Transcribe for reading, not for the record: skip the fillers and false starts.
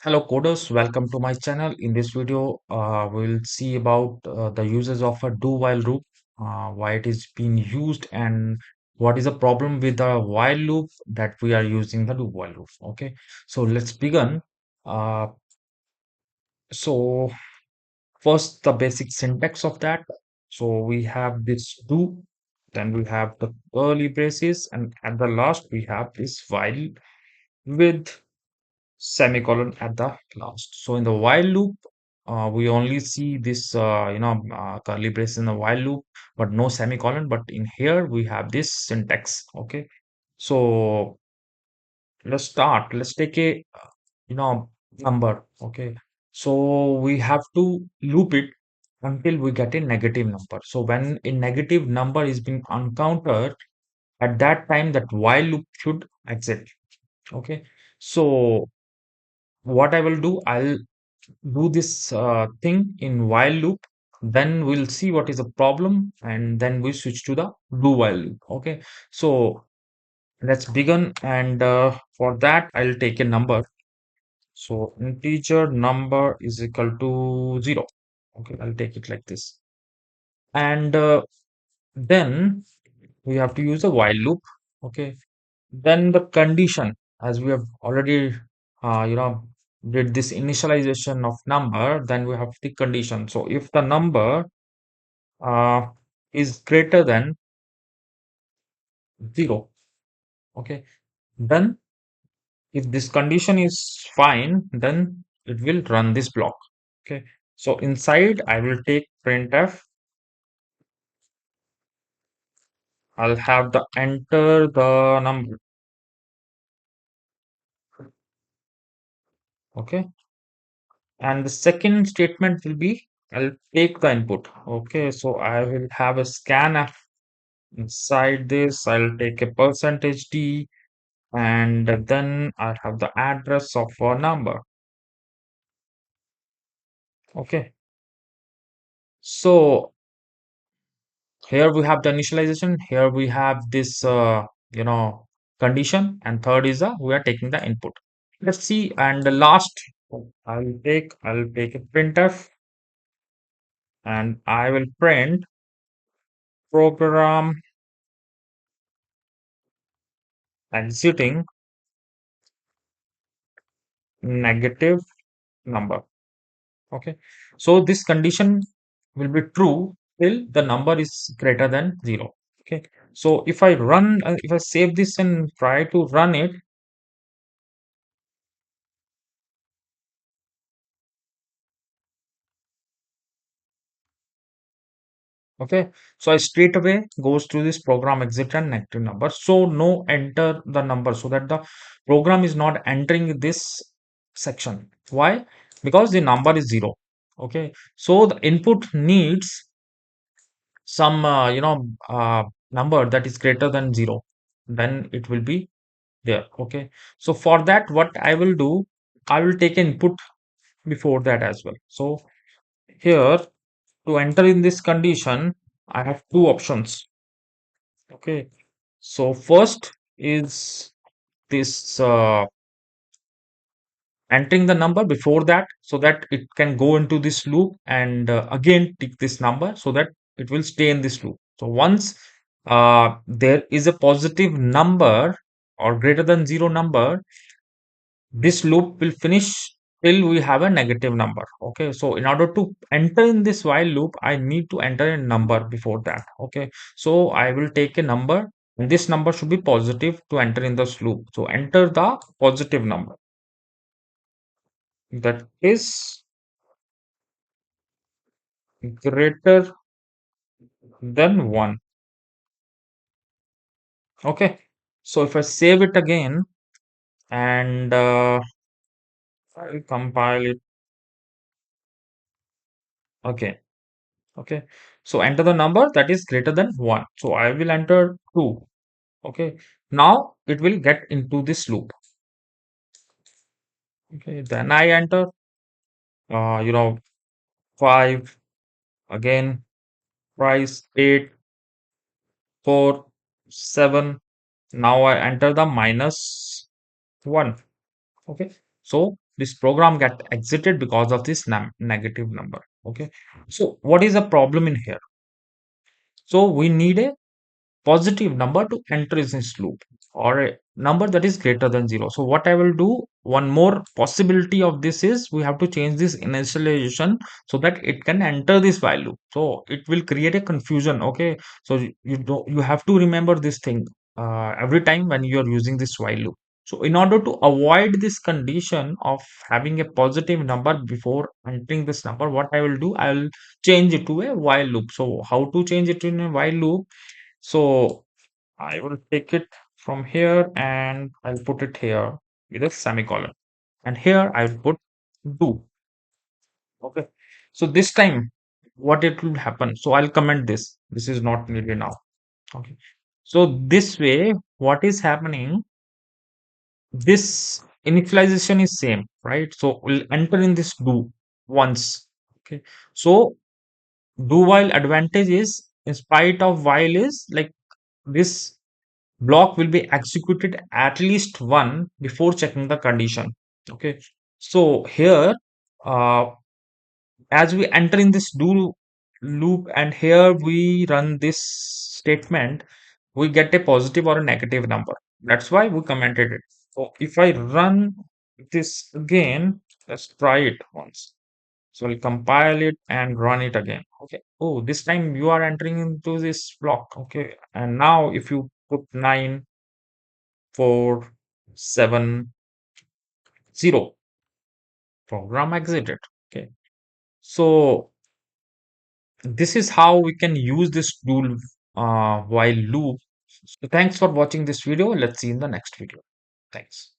Hello coders, welcome to my channel. In this video, we'll see about the uses of a do-while loop, why it is being used, and what is the problem with the while loop that we are using the do-while loop. Okay, so let's begin. Uh, so first, the basic syntax of that. So we have this do, then we have the curly braces, and at the last we have this while with semicolon at the last. So in the while loop, we only see this, curly brace in the while loop, but no semicolon. But in here we have this syntax. Okay. So let's start. Let's take a, number. Okay. So we have to loop it until we get a negative number. So when a negative number is being encountered, at that time that while loop should exit. Okay. So what I will do, I'll do this thing in while loop, then we'll see what is the problem, and then we switch to the do while loop. Okay, so let's begin, and for that I'll take a number. So integer number is equal to 0. Okay, I'll take it like this, and then we have to use a while loop. Okay, then the condition, as we have already uh, you know did this initialization of number, then we have the condition. So if the number uh, is greater than 0, okay, then if this condition is fine, then it will run this block. Okay, so inside I will take printf. I'll have the enter the number. Okay, and the second statement will be I'll take the input. Okay, so I will have a scanf. Inside this, I'll take a percentage d, and then I have the address of a number. Okay, so here we have the initialization. Here we have this, condition, and third is we are taking the input. Let's see, and the last, I'll take a printf, and I will print program exiting negative number. Okay, so this condition will be true till the number is greater than 0. Okay, so if I save this and try to run it, okay, so I straight away goes to this program exit and negative number. So no enter the number, so that the program is not entering this section. Why? Because the number is 0. Okay, so the input needs some number that is greater than 0, then it will be there. Okay, so for that, what I will do, I will take input before that as well. So here, to enter in this condition, I have two options. Okay, so first is this entering the number before that, so that it can go into this loop and again take this number, so that it will stay in this loop. So once there is a positive number or greater than 0 number, this loop will finish till we have a negative number. Okay, so in order to enter in this while loop, I need to enter a number before that. Okay, so I will take a number, and this number should be positive to enter in this loop. So enter the positive number, that is greater than 1. Okay, so if I save it again, and I'll compile it. Okay, okay, so enter the number that is greater than 1. So I will enter 2. Okay, now it will get into this loop. Okay, then I enter, uh, you know, 5, again, price 8, 4, 7. Now I enter the minus 1. Okay, so this program get exited because of this negative number. Okay, so what is the problem in here? So we need a positive number to enter in this loop, or a number that is greater than 0. So what I will do, one more possibility of this is we have to change this initialization so that it can enter this while loop. So it will create a confusion. Okay, so you don't, you have to remember this thing every time when you are using this while loop. So in order to avoid this condition of having a positive number before entering this number, what I will do, I will change it to a while loop. So how to change it in a while loop? So I will take it from here and I'll put it here with a semicolon. And here I'll put do. Okay. So this time, what it will happen? So I'll comment this. This is not needed now. Okay. So this way, what is happening? This initialization is same, right? So we'll enter in this do once. Okay. So do while advantage is, in spite of while, is like this block will be executed at least one before checking the condition. Okay, so here, uh, as we enter in this do loop and here we run this statement, we get a positive or a negative number. That's why we commented it. So if I run this again, let's try it once. So I'll compile it and run it again. Okay. Oh, this time you are entering into this block. Okay. And now if you put 9, 4, 7, 0, program exited. Okay. So this is how we can use this tool while loop. So thanks for watching this video. Let's see in the next video. Thanks.